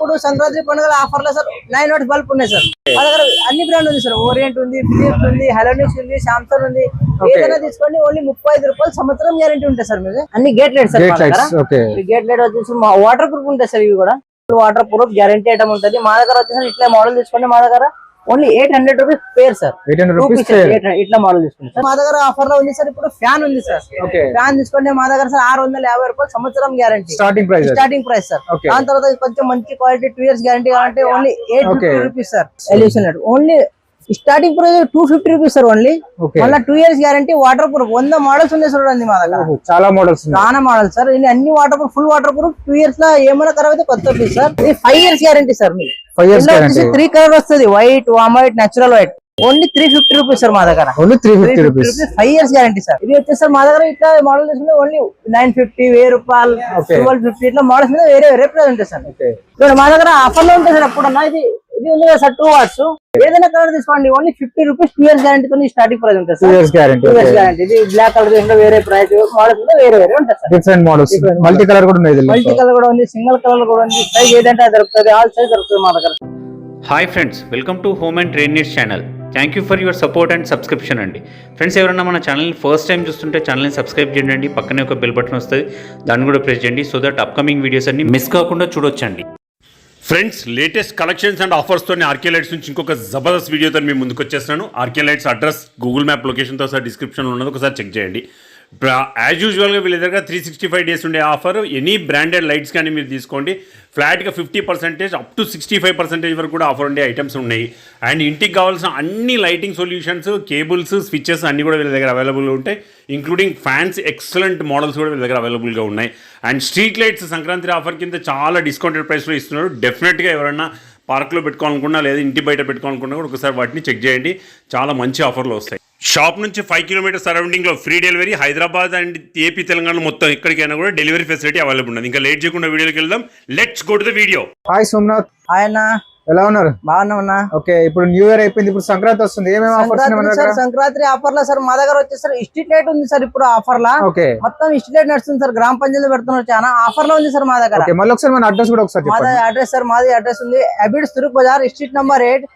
ఇప్పుడు సంక్రాంతి పండుగల ఆఫర్ లో సార్ 9 వాట్స్ బల్బ్ ఉన్నాయి సార్. మా దగ్గర అన్ని బ్రాండ్ ఉంది సార్. ఓరియంట్ ఉంది, ఫిలిప్స్ ఉంది, హెలోనిక్స్ ఉంది, సామ్సంగ్ ఉంది. ఏదైనా తీసుకోండి ఓన్లీ 35 రూపాయలు సంవత్సరం గ్యారెంటీ ఉంటుంది సార్. మీకు అన్ని gate light sir. Gate light వచ్చేసి వాటర్ ప్రూఫ్ ఉంటాయి సార్. ఇవి కూడా వాటర్ ప్రూఫ్ గ్యారెంటీ ఐటమ్ ఉంటుంది. మా దగ్గర వచ్చేసి ఇట్లా మోడల్ తీసుకోండి. మా దగ్గర only 800 rupees pair sir. 800 rupees ఇట్లా మోడల్ తీసుకోండి సార్. మా దగ్గర ఆఫర్ లో ఉంది సార్. ఇప్పుడు ఫ్యాన్ ఉంది సార్. ఫ్యాన్ తీసుకోండి. మా దగ్గర సార్ 650 రూపాయలు సంవత్సరం గ్యారంటీ స్టార్టింగ్ ప్రైస్ సార్. దాని తర్వాత కొంచెం మంచి క్వాలిటీ 2 years గ్యారంటీ కావాలంటే only 850 rupees sir. Elevation light only starting price 250 rupees sir only. మళ్ళీ 2 years guarantee water proof 100 models ఉన్నాయి చూడండి మా దగ్గర. చాలా మోడల్స్ సార్. ఇది అన్ని water proof, full water proof. 2 years లో ఏమైనా ఖరాబ్ అయితే కొత్త పీస్ సార్. ఇది 5 years గ్యారంటీ సార్. 3 కలర్ వస్తుంది, వైట్, వామ్ white, natural white. Only 350 rupees sir మా దగ్గర. 5 years గ్యారంటీ సార్. ఇది వచ్చేసి మా దగ్గర ఇట్లా మోడల్ తీసుకుంటే ఓన్లీ 950, 1000 రూపాయలు, 1250 ఇట్లా మోడల్స్ మీద వేరే ప్రైస్ ఉంటాయి సార్. ఇప్పుడు మా దగ్గర ఆఫర్ లో ఉంటుంది సార్. ఎప్పుడన్నా ఇది ఉంది కదా సార్ 2 వాట్స్. ఏదైనా కలర్ తీసుకోండి ఓన్లీ 50 రూపీస్ 2 years గ్యారంటీ తో స్టార్టింగ్ ప్రైస్ ఉంటుంది సార్. 2 years guarantee. ఇది బ్లాక్ కలర్ తీసుకుంటే వేరే ప్రైస్, మోడల్స్ మీద వేరే ఉంటాయి sir. Different models, multi colour కూడా ఉంది, సింగిల్ కలర్ కూడా ఉంది. సైజ్ ఏదంటే అది దొరుకుతుంది. ఆల్ సైజ్ దొరుకుతుంది మా దగ్గర. Hi friends, welcome to home and trade needs channel. Thank you for your support and subscription అండి. ఫ్రెండ్స్, ఎవరైనా మన ఛానల్ని ఫస్ట్ టైం చూస్తుంటే ఛానల్ని సబ్స్క్రైబ్ చేయండి. పక్కనే ఒక బెల్ బటన్ వస్తుంది, దాన్ని కూడా ప్రెస్ చేయండి. సో దట్ అప్కమింగ్ వీడియోస్ అన్ని మిస్ కాకుండా చూడొచ్చండి. ఫ్రెండ్స్, లేటెస్ట్ కలెక్షన్స్ అండ్ ఆఫర్స్తో ఆర్కే లైట్స్ నుంచి ఇంకొక జబర్దస్త్ వీడియోతో మీ ముందుకు వచ్చేస్తున్నాను. RK lights address Google map లొకేషన్తో సార్ డిస్క్రిప్షన్లో ఉన్నది, ఒకసారి చెక్ చేయండి. యాజ్ యూజువల్గా వీళ్ళ దగ్గర 365 డేస్ ఉండే ఆఫర్. ఎనీ బ్రాండెడ్ లైట్స్ కానీ మీరు తీసుకోండి, ఫ్లాట్గా 50% అప్ టు 65% వరకు కూడా ఆఫర్ ఉండే ఐటమ్స్ ఉన్నాయి. అండ్ ఇంటికి కావాల్సిన అన్ని లైటింగ్ సొల్యూషన్స్, కేబుల్స్, స్విచ్చెస్ అన్నీ కూడా వీళ్ళ దగ్గర అవైలబుల్గా ఉంటాయి. ఇంక్లూడింగ్ ఫ్యాన్స్, ఎక్సలెంట్ మోడల్స్ కూడా వీళ్ళ దగ్గర అవైలబుల్గా ఉన్నాయి. And street lights Sankranti offer కింద చాలా డిస్కౌంటెడ్ ప్రైస్లో ఇస్తున్నారు. డెఫినెట్గా ఎవరైనా పార్క్లో పెట్టుకోవాలనుకున్నా లేదా ఇంటి బయట పెట్టుకోవాలనుకున్నా కూడా ఒకసారి వాటిని చెక్ చేయండి. చాలా మంచి ఆఫర్లు వస్తాయి. షాప్ నుంచి 5 kilometers సరౌండింగ్లో free delivery. Hyderabad and AP, Telangana మొత్తం ఎక్కడికైనా కూడా డెలివరీ ఫెసిలిటీ అవైలబుల్ ఉంది. ఇంకా లేట్ చేయకుండా వీడియోకి వెళ్దాం. Let's go to the video. Hi Somnath. Hi అన్న, ఎలా ఉన్నారు? బాగున్నా. ఓకే, ఇప్పుడు న్యూ ఇయర్ అయిపోయింది, ఇప్పుడు సంక్రాంతి వస్తుంది. ఏమేమి ఆఫర్స్ ఉన్నాయి? సంక్రాంతి ఆఫర్ లో సార్ మా దగ్గర వచ్చేసరి స్ట్రీట్ లైట్ ఉంది సార్. ఇప్పుడు ఆఫర్ లా మొత్తం స్ట్రీట్ లైట్ నడుస్తుంది సార్. గ్రామ పంచాయతీ పెడుతున్నారు, చాలా ఆఫర్ లో ఉంది సార్ మా దగ్గర. మళ్ళీ ఒకసారి మన అడ్రస్ కూడా ఒకసారి. మాది అడ్రస్ ఉంది Abids Turuk Bazar, street number 8,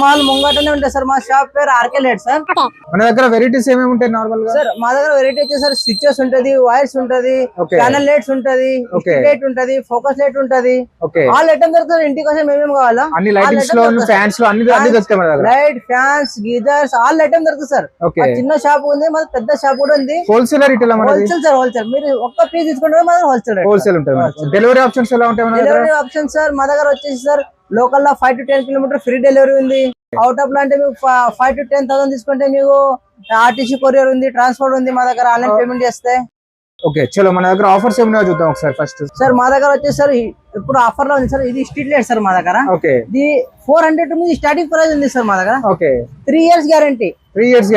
mall ముంగటనే ఉంటాయి సార్. మా షాప్ పేరు ఆర్కే లైట్ సార్. మన దగ్గర వెరైటీస్ ఏమేమి ఉంటాయి నార్మల్ గా? సార్ మా దగ్గర వెరైటీ వచ్చేసి సార్ స్విచెస్ ఉంటది, వైర్స్ ఉంటది, ప్యానల్ లైట్స్ ఉంటది, లైట్ ఉంటది, ఫోకస్ లైట్ ఉంటది. ఆల్ ఐటమ్ దొరుకుతాయి. ఇంటి కోసం ఏమేమి కావాలా అన్ని లైటింగ్స్ లో, ఫ్యాన్స్ లో అన్ని దొరుకుతాయి మన దగ్గర. Light, fans, geysers, all item దొరుకుతాయి సార్. చిన్న షాప్ ఉంది, మాది పెద్ద షాప్ కూడా ఉంది. Wholesale retail wholesale sir. Wholesale మీరు ఒక్క పీస్ తీసుకుంటే మాది హోల్సేల్ ఉంటుంది. డెలివరీ ఆప్షన్స్ ఎలా ఉంటాయి? డెలివరీ ఆప్షన్ సార్ మా దగ్గర వచ్చేసి సార్ లోకల్ లో 5 to 10 kilometers ఫ్రీ డెలివరీ ఉంది. అవుట్ ఆఫ్ లో అంటే మీకు 5 to 10,000 తీసుకుంటే మీకు ఆర్టీసీ కొరియర్ ఉంది, ట్రాన్స్పోర్ట్ ఉంది. మా దగ్గర ఆన్లైన్ పేమెంట్ చేస్తే. ఓకే, చలో మన దగ్గర ఆఫర్స్ ఏమైనా చూద్దాం ఒకసారి. ఫస్ట్ సార్ మా దగ్గర వచ్చేసి సార్ ఇప్పుడు ఆఫర్ లో ఉంది సార్. ఇది స్ట్రీట్ లైట్ సార్ మా దగ్గర. ఇది 400 రూపీస్ స్టార్టింగ్ ప్రైస్ ఉంది సార్ మా దగ్గర. 3 years guarantee. 3 years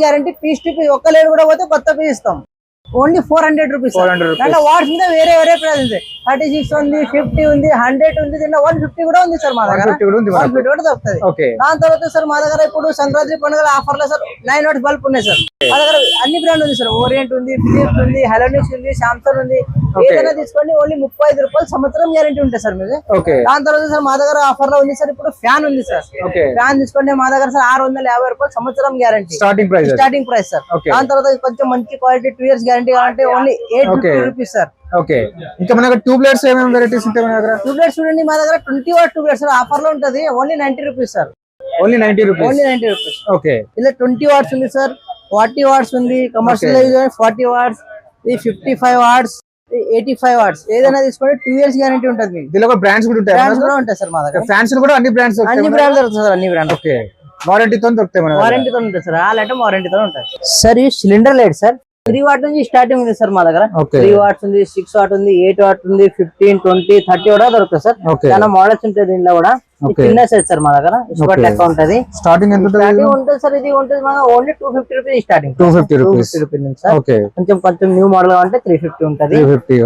guarantee. Piece to piece ఒక్క లేడు కూడా పోతే కొత్త పీస్ ఇస్తాం. Only 400 rupees. దాంట్లో వాట్స్ మీద వేరే ప్రైస్ ఉంది. 36 ఉంది, 50 ఉంది, 100 ఉంది, దీంట్లో 150 కూడా ఉంది సార్ మా దగ్గర. 150 కూడా దొరుకుతుంది. దాని తర్వాత సార్ మా దగ్గర ఇప్పుడు సంక్రాంతి పండుగల ఆఫర్ లో సార్ 9 వాట్స్ బల్బ్ ఉన్నాయి సార్. మా దగ్గర అన్ని బ్రాండ్ ఉంది సార్. ఓరియంట్ ఉంది, ఫిలిప్స్ ఉంది, హెలోనిక్స్ ఉంది, సామ్సంగ్ ఉంది. ఏదైనా తీసుకోండి ఓన్లీ 35 రూపాయలు సంవత్సరం గ్యారంటీ ఉంటుంది సార్ మీకు. దాని తర్వాత సార్ మా దగ్గర ఆఫర్ లో ఉంది సార్ ఇప్పుడు ఫ్యాన్ ఉంది సార్. ఫ్యాన్ తీసుకోండి మా దగ్గర సార్ 650 రూపాయలు సంవత్సరం గ్యారంటీ స్టార్టింగ్ ప్రైస్ సార్. దాని తర్వాత కొంచెం మంచి క్వాలిటీ 2 years గ్యారంటీ కావాలంటే ఓన్లీ 850 రూపీస్ సార్. ఓకే, ఇంకా మన దగ్గర ట్యూబ్ లైట్స్ ఏమేమి వెరైటీస్ ఉంటాయి? మన దగ్గర ట్యూబ్ లైట్స్ చూడండి, మా దగ్గర 20 watt ట్యూబ్ లైట్స్ ఆఫర్ లో ఉంటది. Only 90 rupees sir. Only 90 rupees. Okay, ఇలా 20 watts ఉంది సార్, 40 watts ఉంది, కమర్షియల్ 40 watts, 55 watts, 85 watts. ఏదైనా తీసుకోండి 2 years గ్యారంటీ ఉంటుంది మీకు. దీనిలో బ్రాండ్స్ కూడా ఉంటాయి సార్ మా దగ్గర. ఫ్యాన్స్ కూడా అన్ని బ్రాండ్స్ దొరుకుతాయి సార్. అన్ని బ్రాండ్స్. ఓకే, వారంటీతో దొరుకుతాయి. వారంటీతో ఉంటుంది సార్. ఆల్ ఐటమ్ వారంటీతో ఉంటాయి సార్. ఈ సిలిండర్ లైట్ సార్ 3 watt నుంచి స్టార్టింగ్ ఉంది సార్ మా దగ్గర. 3 watts ఉంది, 6 watt ఉంది, 8 watt ఉంది, 15, 20, 30 కూడా దొరుకుతాయి సార్. చాలా మోడల్స్ ఉంటాయి దీంట్లో కూడా. చిన్న సైజ్ సార్ మా దగ్గర. లెక్క ఉంటది. స్టార్టింగ్ ఎంత ఉంటుంది సార్? ఇది ఉంటుంది మన only 250 rupees starting. 250 rupees sir. కొంచెం న్యూ మోడల్ అంటే 350 ఉంటది.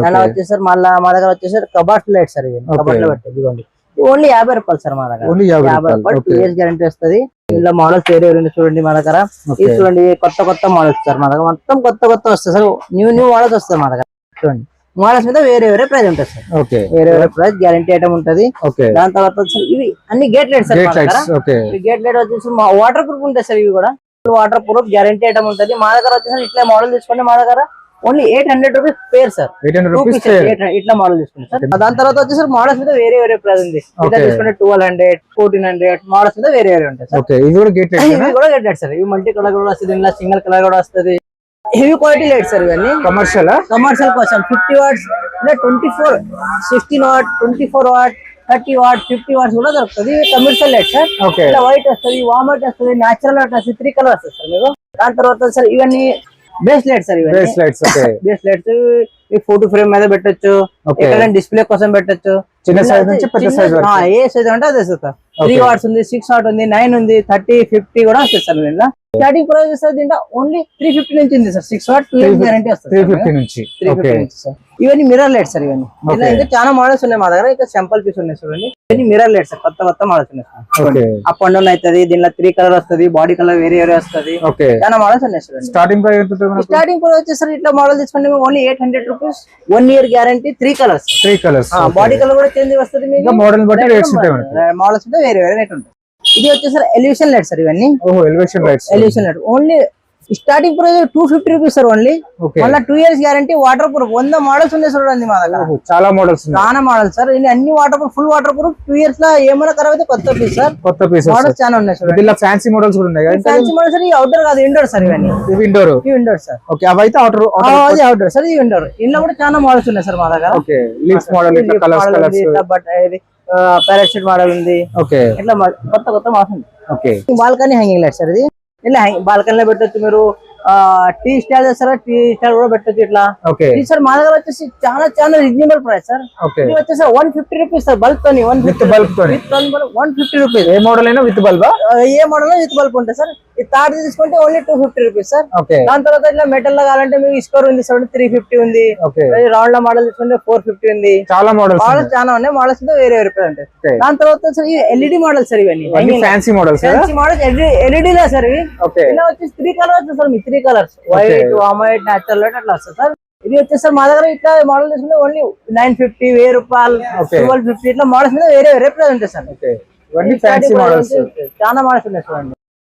అలా వచ్చేసారి మళ్ళీ మా దగ్గర వచ్చేసరి కబాట్ లైట్ సార్. ఇది కబాట్ లో పెట్టేది ఓన్లీ 50 రూపాయలు సార్ మా దగ్గర. 50 రూపాయలు 2 years గ్యారంటీ వస్తుంది. ఇందులో మోడల్స్ వేరే చూడండి మా దగ్గర. ఇది చూడండి, కొత్త మోడల్స్ సార్ మా దగ్గర. మొత్తం కొత్త వస్తాయి సార్. న్యూ మోడల్స్ వస్తాయి మా దగ్గర. చూడండి మోడల్స్ మీద వేరే వేరే ప్రైస్ ఉంటుంది సార్. ఓకే వేరే వేరే ప్రైస్ గ్యారంటీ ఐటమ్ ఉంటది. ఓకే దాని తర్వాత వచ్చి ఇవి అన్ని gate lights sir. Gate lights. Okay gate light వచ్చేసి వాటర్ ప్రూఫ్ ఉంటాయి సార్. ఇవి కూడా వాటర్ ప్రూఫ్ గ్యారంటీ ఐటమ్ ఉంటది. మా దగ్గర వచ్చేసి ఇట్లా మోడల్ తీసుకోండి, మా దగ్గర only 800 rupees pair sir. 800 Two rupees pieces, ఇట్లా మోడల్ తీసుకోండి సార్. దాని తర్వాత వచ్చేసి మోడల్స్ మీద వేరే వేరే ప్రైస్ ఉంది. ఇట్లా తీసుకుంటే 1200, 1400 మోడల్స్ మీద వేరే వేరే ఉంటాయి సార్. ఓకే ఇది కూడా గేట్ లైట్స్. ఇవి కూడా గేట్ లైట్ సార్. ఇవి మల్టీ కలర్ కూడా వస్తుంది, ఇలా సింగిల్ కలర్ కూడా వస్తుంది. హెవీ క్వాలిటీ లైట్ సార్ ఇవన్నీ. కమర్షియల్ కమర్షియల్ కోసం 50 వాట్స్, ఇలా 24, 16 వాట్, 24 వాట్, 30 వాట్, 50 వాట్స్ కూడా దొరుకుతుంది. Commercial light sir. ఓకే ఇలా వైట్ వస్తుంది, వామ్ వైట్ వస్తుంది, న్యాచురల్ వైట్ వస్తుంది. 3 కలర్ వస్తుంది సార్ మీకు. దాని తర్వాత సార్ ఇవన్నీ బేస్ లైట్స్ సార్. ఇవన్నీ base lights. Okay base lights ఈ ఫోటో ఫ్రేమ్ మీద పెట్టొచ్చు, ఎక్కడైనా డిస్ప్లే కోసం పెట్టొచ్చు. చిన్న సైజ్ నుంచి పెద్ద సైజ్ వరకు ఏ సైజ్ అంటే అదే సార్. 3 వాట్స్ ఉంది, 6 వాట్ ఉంది, 9 ఉంది, 30, 50 కూడా వస్తుంది సార్. దీంట్లో స్టార్టింగ్ ప్రైస్ సార్ దీంట్లో ఓన్లీ 350 నుంచి ఉంది సార్. 6 వాట్ 2 ఇయర్స్ గ్యారంటీ వస్తుంది. 350 నుంచి. ఓకే ఇవన్నీ మిర్రర్ లైట్స్ సార్. ఇవన్నీ ఇలా ఇంకా చాలా మోడల్స్ ఉన్నాయి మా దగ్గర. ఇంకా సింపుల్ పీస్ ఉన్నాయి చూడండి. ఇవన్నీ మిర్రర్ లైట్స్ సార్. కొత్త మోడల్స్ ఉన్నాయి sir. Okay up and down అవుతుంది. దీనిలో 3 కలర్ వస్తుంది, బాడీ కలర్ వేరే వేరే వస్తుంది. ఓకే చాలా మోడల్స్ ఉన్నాయి చూడండి. స్టార్టింగ్ ప్రైస్ ఎంత ఉంటుంది మనకు? స్టార్టింగ్ ప్రైస్ వచ్చేసరికి ఇట్లా మోడల్ తీసుకోండి only 800 rupees. 1 year guarantee, 3 colours. 3 colours. Body colour కూడా చేంజ్ వస్తుంది మీకు. మోడల్ బట్టి రేట్స్ ఉంటాయి మనకు. మోడల్స్ ఉంటే వేరే వేరే రేట్ ఉంటుంది. ఇది వచ్చేసరి ఎలివేషన్ లైట్ సార్. ఇవన్నీ ఓహో elevation lights. Elevation light only starting price 250 rupees sir only. Okay మళ్ళీ 2 years guarantee, water proof. 100 models ఉన్నాయి చూడండి మా దగ్గర. చాలా మోడల్స్ ఉన్నాయి. చాలా మోడల్స్ సార్. ఇది అన్ని water proof, full water proof. 2 years లో ఏమైనా ఖరాబ్ అయితే కొత్త పీస్ సార్. కొత్త పీసెస్ మోడల్స్ చాలా ఉన్నాయి చూడండి. ఇలా ఫ్యాన్సీ మోడల్స్ కూడా ఉన్నాయి కదా. Fancy models sir. ఈ అవుట్డోర్ కాదు, ఇండోర్ సార్. ఇవన్నీ ఇవి ఇండోర్. ఇవి ఇండోర్ సార్. ఓకే అవి అయితే అవుటర్. అది అవుట్డోర్ సార్. ఇది ఇండోర్. ఇందులో కూడా చాలా మోడల్స్ ఉన్నాయి సార్ మా దగ్గర. ఓకే లీఫ్ మోడల్, ఇట్లా కలర్స్ కలర్స్. ఇది పారాషూట్ మోడల్ ఉంది. ఓకే ఇట్లా కొత్త మోడల్స్ ఉంది. Okay balcony hanging light sir. ఇది ఇలా బాల్కనీలో పెట్టొచ్చు మీరు. టీ స్టాల్ చేస్తారా, టీ స్టాల్ కూడా పెట్టొచ్చు ఇట్లా. ఓకే ఇది సార్ మా దగ్గర వచ్చేసి చాలా రీజనబుల్ ప్రైస్ సార్. ఓకే ఇది వచ్చేసి 150 రూపీస్ సార్. బల్బ్ తోని విత్ బల్బ్ తోని 150 రూపీస్. ఏ మోడల్ అయినా విత్ బల్బా? ఏ మోడల్ విత్ బల్బ్ ఉంటుంది సార్. ఈ తాడు తీసుకుంటే ఓన్లీ 250 రూపీస్ సార్. ఓకే దాని తర్వాత ఇట్లా మెటల్ లో కావాలంటే మీకు స్కోర్ ఉంది సార్ 350 ఉంది. ఓకే రౌండ్ లో మోడల్ తీసుకుంటే 450 ఉంది. చాలా మోడల్స్ చాలా ఉన్నాయి. మోడల్స్ వేరే వేరే ప్రైస్ ఉంటాయి. దాని తర్వాత సార్ ఈ ఎల్ఈడి మోడల్ సార్. ఇవన్నీ fancy models. Fancy models LED లో సార్. ఇవి ఓకే ఇలా వచ్చేసి 3 కలర్స్ వస్తుంది సార్. మీ 3 కలర్స్ వైట్, వామ్ వైట్, న్యాచురల్ వైట్ అట్లా వస్తుంది సార్. ఇది వచ్చేసి మా దగ్గర ఇట్లా మోడల్ తీసుకుంటే ఓన్లీ 950, 1000 రూపాయలు, 1250 ఇట్లా మోడల్స్ మీద వేరే వేరే ప్రైస్ ఉంటాయి సార్. ఓకే ఇవన్నీ ఫ్యాన్సీ మోడల్స్. చాలా మోడల్స్ ఉన్నాయి చూడండి.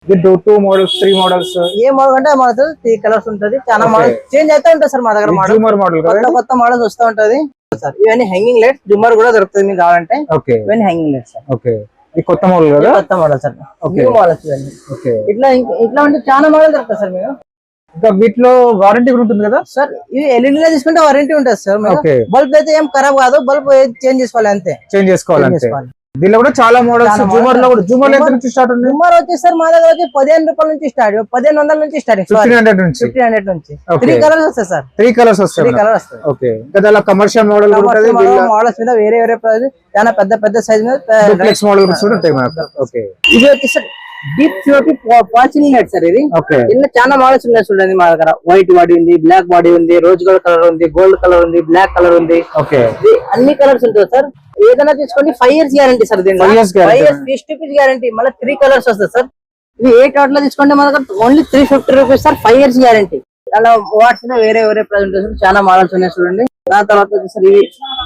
ఇది 2 మోడల్స్, 3 మోడల్స్. ఏ మోడల్ అంటే మా దగ్గర 3 కలర్స్ ఉంటుంది. చాలా మోడల్స్ చేంజ్ అవుతా ఉంటాయి సార్ మా దగ్గర. జూమర్ మోడల్ కదా, కొత్త మోడల్స్ వస్తూ ఉంటది సార్. ఇవన్నీ హ్యాంగింగ్ లైట్స్. జుమ్మర్ కూడా దొరుకుతుంది మీకు కావాలంటే. ఓకే ఇవన్నీ హ్యాంగింగ్ లైట్స్ సార్. ఓకే ఇది కొత్త మోడల్ కదా. కొత్త మోడల్ సార్. ఓకే మోడల్స్ ఇవన్నీ. ఓకే ఇట్లా అంటే చాలా మోడల్ దొరుకుతాయి సార్ మీకు. ఇంకా వీటిలో వారంటీ కూడా ఉంటుంది కదా సార్. ఇవి ఎల్ఈడి లో తీసుకుంటే వారంటీ ఉంటుంది సార్. ఓకే బల్బ్ అయితే ఏం ఖరాబ్ కాదు. బల్బ్ చేంజ్ చేసుకోవాలి అంతే. చేంజ్ చేసుకోవాలంటే. దీనిలో కూడా చాలా మోడల్స్. జూమర్ లో కూడా జూమర్ ఎంత నుంచి స్టార్ట్ ఉంది? జుమ్మర్ వచ్చేసి సార్ మా దగ్గర వచ్చి 15 రూపాయల నుంచి స్టార్ట్, 1500 నుంచి స్టార్ట్. 1500 నుంచి. 1500 నుంచి. Okay. 3 కలర్స్ వస్తాయి సార్. 3 కలర్స్ వస్తాయి. 3 కలర్స్ వస్తాయి. ఓకే ఇంకా దానిలో కమర్షియల్ మోడల్ కూడా ఉంటుంది. మోడల్స్ మీద వేరే వేరే ప్రైస్. చాలా పెద్ద సైజ్ మీద డూప్లెక్స్ మోడల్ కూడా ఉంటాయి మనకు. ఓకే ఇది వచ్చేసి deep COP watching light sir. ఇది ఓకే ఇందులో చాలా మోడల్స్ ఉన్నాయి చూడండి మా దగ్గర. వైట్ బాడీ ఉంది, బ్లాక్ బాడీ ఉంది, రోజ్ గోల్డ్ కలర్ ఉంది, గోల్డ్ కలర్ ఉంది, బ్లాక్ కలర్ ఉంది. ఓకే ఇది అన్ని కలర్స్ ఉంటాయి సార్. ఏదైనా తీసుకోండి 5 ఇయర్స్ గ్యారంటీ సార్. దీంట్లో 5 years guarantee. 5 years piece to piece guarantee. మళ్ళీ 3 కలర్స్ వస్తాయి సార్. ఇది 8 వాట్ లో తీసుకోండి మన దగ్గర only 350 rupees sir. 5 years guarantee. అలా వాట్స్ మీద వేరే వేరే ప్రైస్ ఉంటుంది సార్. చాలా మోడల్స్ ఉన్నాయి చూడండి. దాని తర్వాత వచ్చేసరి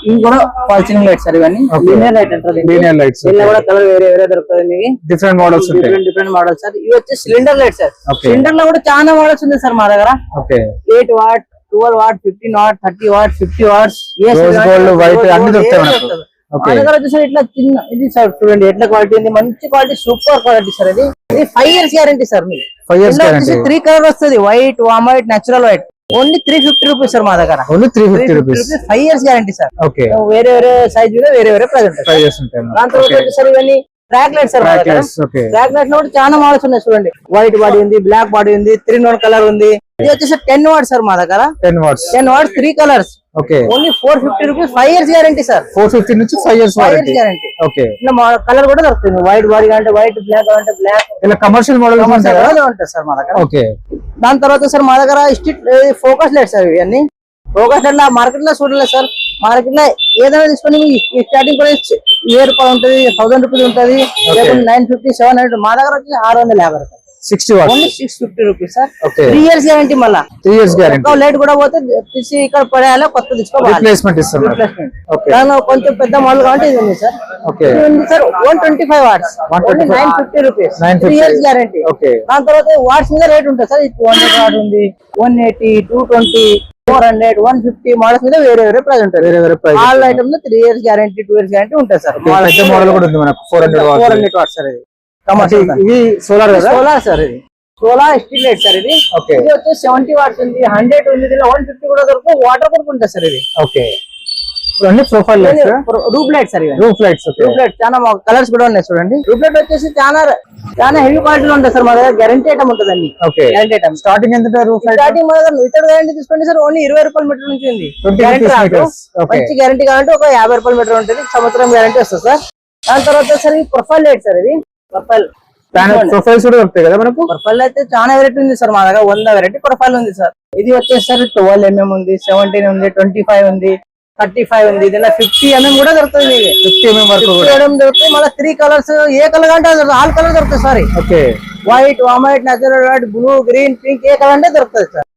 ఇవి కూడా ఫాల్సింగ్ లైట్స్ సార్. ఇవన్నీ లీనియర్ లైట్ అంటారు. Linear lights. దీనిలో కూడా కలర్ వేరే వేరే దొరుకుతుంది మీకు. డిఫరెంట్ మోడల్స్ ఉంటాయి. Different models sir. ఇవి వచ్చి cylinder light sir. Okay. Cylinder లో కూడా చాలా మోడల్స్ ఉన్నాయి సార్ మా దగ్గర. Okay 8 watt, 12 watt, 15 watt, 30 watt, 50 watts. Rose gold, white అన్ని దొరుకుతాయి మనకు. మా దగ్గర వచ్చేసరి ఇట్లా చిన్న ఇది సార్ చూడండి ఎట్లా క్వాలిటీ ఉంది. మంచి క్వాలిటీ, సూపర్ క్వాలిటీ సార్. ఇది 5 ఇయర్స్ గ్యారంటీ సార్. మీకు 5 years guarantee. 3 కలర్ వస్తుంది. వైట్, వామ్ white, natural white. Only 350 rupees sir మా దగ్గర. Only 350 rupees. 5 years guarantee sir. Okay వేరే వేరే సైజ్ మీద వేరే వేరే ప్రైస్ ఉంటాయి. 5 years ఉంటాయి. దాని తర్వాత వచ్చేసరి ఇవన్నీ track light sir. Okay track light లో కూడా చాలా మోడల్స్ ఉన్నాయి చూడండి. వైట్ బాడీ ఉంది, బ్లాక్ బాడీ ఉంది, 3 నోట్ కలర్ ఉంది. ఇది వచ్చేసి 10 వాట్స్ సార్ మా దగ్గర. 10 watts. 10 watts 3 colours. Okay only 450 rupees. 5 years guarantee sir. 450 నుంచి 5 years 5 years warranty. Guarantee. Okay ఇలా కలర్ కూడా దొరుకుతుంది. వైట్ బాడీ అంటే వైట్, బ్లాక్ అంటే బ్లాక్. ఇలా కమర్షియల్ మోడల్ ఉంటాయి కదా. ఉంటుంది సార్ మా దగ్గర. ఓకే దాని తర్వాత సార్ మా దగ్గర స్ట్రీట్ ఫోకస్ లైట్స్ అవి అన్ని. ఫోకస్ లైట్ మార్కెట్ లో చూడలేదు సార్. మార్కెట్ లో ఏదైనా తీసుకొని స్టార్టింగ్ ప్రైస్ 1000 రూపాయలు ఉంటుంది, 1000 రూపీస్ ఉంటుంది, 950, 700. మా దగ్గర వచ్చి 650 రూపాయలు. 60 watts only 650 rupees sir. Okay 3 years guarantee మళ్ళా. 3 ఇయర్స్ గ్యారెంటీ. లైట్ కూడా పోతే తీసి ఇక్కడ పడేయాలి, కొత్త తీసుకోవాలి. రిప్లేస్మెంట్ ఇస్తున్నారు. రిప్లేస్మెంట్. ఓకే దానిలో కొంచెం పెద్ద మోడల్ కాబట్టి ఇది ఉంది సార్. ఓకే ఇది ఉంది sir 125 watts. 950 rupees. 3 years guarantee. Okay దాని తర్వాత వాట్స్ మీద రేట్ ఉంటుంది సార్. 200 వాట్ ఉంది, 180, 220, 400, 150 మోడల్స్ మీద వేరే వేరే ప్రైస్ ఉంటుంది. వేరే వేరే ప్రైస్. ఆల్ ఐటమ్ లో 3 ఇయర్స్ గ్యారంటీ, 2 ఇయర్స్ గ్యారంటీ ఉంటుంది సార్. పెద్ద మోడల్ కూడా ఉంది మనకు 400 వాట్స్. 400 watts sir. ఇది కమర్షియల్. ఇది సోలార్ కదా? Solar sir. ఇది సోలార్ స్ట్రీట్ లైట్ సార్. ఇది ఓకే. ఇది వచ్చి 70 వాట్స్ ఉంది, 100 ఉంది, దీనిలో 150 కూడా దొరుకుతుంది. వాటర్ ప్రూఫ్ ఉంటుంది సార్. ఇది ఓకే. అన్ని profile lights, roof light sir. ఇవి roof lights. Okay roof light చాలా కలర్స్ కూడా ఉన్నాయి చూడండి. రూఫ్ లైట్ వచ్చేసి చాలా హెవీ క్వాలిటీలో ఉంటుంది సార్. మా దగ్గర గ్యారంటీ ఐటమ్ ఉంటుంది అండి. ఓకే. గ్యారంటీ ఐటమ్ స్టార్టింగ్ ఎంత రూఫ్ లైట్? స్టార్టింగ్ మా దగ్గర వితౌట్ గ్యారంటీ తీసుకోండి సార్. ఓన్లీ 20 రూపాయల మీటర్ నుంచి ఉంది. 20 గ్యారంటీ rupees రాదు. meters. ఓకే. మంచి గ్యారంటీ కావాలంటే ఒక 50 రూపాయల మీటర్ ఉంటుంది. సంవత్సరం గ్యారంటీ వస్తుంది సార్. దాని తర్వాత సార్ ఇది ప్రొఫైల్ లైట్ సార్. ఇది ప్రొఫైల్ ప్రొఫైల్స్ కూడా దొరుకుతాయి కదా మనకు? ప్రొఫైల్ అయితే చాలా వెరైటీ ఉంది సార్. మా దగ్గర 100 వెరైటీ ప్రొఫైల్ ఉంది సార్. ఇది వచ్చేసి సార్ 12 mm ఉంది, 17 ఉంది, 25 ఉంది, 35 ఉంది. దీనిలో 50 mm కూడా దొరుకుతుంది. 50 mm వరకు 50 mm దొరుకుతుంది. మళ్ళీ 3 కలర్స్, ఏ కలర్ అంటే ఆల్ కలర్ దొరుకుతుంది sir. Okay. White, warm white, natural white, blue, green, pink, ఏ కలర్ అంటే దొరుకుతుంది సార్.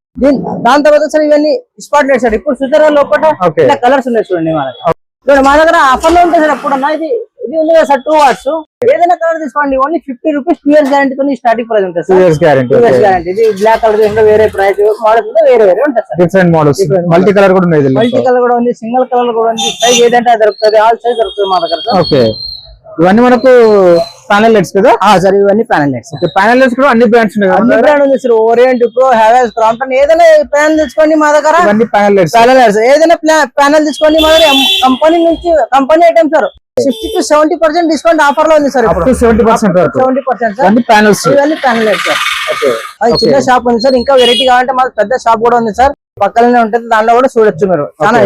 దాని తర్వాత సార్ ఇవన్నీ స్పాట్ లైట్ సార్. ఇప్పుడు సుతరా లోపల ఓకే. ఇలా కలర్స్ ఉన్నాయి చూడండి. మా దగ్గర చూడండి, మా దగ్గర ఆఫర్ లో ఉంటుంది సార్. ఎప్పుడన్నా ఇది ఉంది కదా సార్ 2 వాట్స్. ఏదైనా కలర్ తీసుకోండి. ఓన్లీ 50 రూపీస్ 2 ఇయర్స్ గ్యారంటీ తో స్టార్టింగ్ ప్రైస్ ఉంటుంది 2 sir. Years guarantee. 2 years guarantee. ఇది బ్లాక్ కలర్ ఇంకా వేరే ప్రైస్, మోడల్స్ కూడా వేరే వేరే ఉంటుంది sir. Different models, multi colour కూడా ఉన్నాయి. మల్టీ కలర్ కూడా ఉంది, సింగిల్ కలర్ కూడా ఉంది. సైజ్ ఏదంటే అది దొరుకుతుంది. ఆల్ సైజ్ దొరుకుతుంది మా దగ్గర సార్. ఓకే. ఇవన్నీ మనకు ప్యానల్ లైట్స్ కదా? సార్ ఇవన్నీ ప్యానల్ లైట్స్. ప్యానల్ లైట్స్ కూడా అన్ని బ్రాండ్స్ ఉన్నాయి. అన్ని బ్రాండ్ ఉంది sir. Orient, pro, Havells, Crompton, ఏదైనా ప్యానల్ తెచ్చుకోండి మా దగ్గర. ఇవన్నీ ప్యానల్ లైట్స్. ప్యానల్ లైట్స్ ఏదైనా ప్యానల్ తీసుకోండి మా దగ్గర. కంపెనీ నుంచి company item sir 60 to 70% discount offer లో ఉంది సార్. అప్ టు 70% వరకు. 70% సార్. ఇవన్నీ ప్యానల్స్. ఇవన్నీ ప్యానల్ లైట్స్ సార్. ఓకే. అది చిన్న షాప్ ఉంది సార్. ఇంకా వెరైటీ కావాలంటే మాకు పెద్ద షాప్ కూడా ఉంది సార్. పక్కనే ఉంటుంది. దాంట్లో కూడా చూడొచ్చు మీరు. చాలా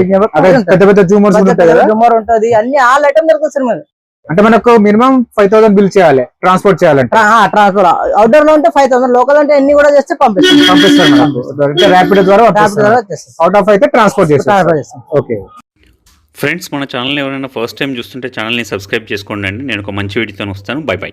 పెద్ద పెద్ద జూమర్స్ ఉంటాయి కదా? జూమర్ ఉంటుంది. అన్ని ఆల్ ఐటమ్ దొరుకుతుంది సార్ మీరు. అంటే మనకు మినిమం 5000 బిల్ చేయాలి ట్రాన్స్పోర్ట్ చేయాలంటే. ట్రాన్స్ఫర్ అవుట్డోర్ లో ఉంటే 5000, లోకల్ అంటే ఎన్ని కూడా చేస్తే పంపిస్తారు మనకు. ర్యాపిడ్ ద్వారా అవుట్ ఆఫ్ అయితే ట్రాన్స్పోర్ట్ చేస్తారు. ఓకే ఫ్రెండ్స్, మన ఛానల్ ఎవరైనా ఫస్ట్ టైం చూస్తుంటే ఛానల్ని సబ్స్క్రైబ్ చేసుకోండి. నేను ఒక మంచి వీడియోతో వస్తాను. By by.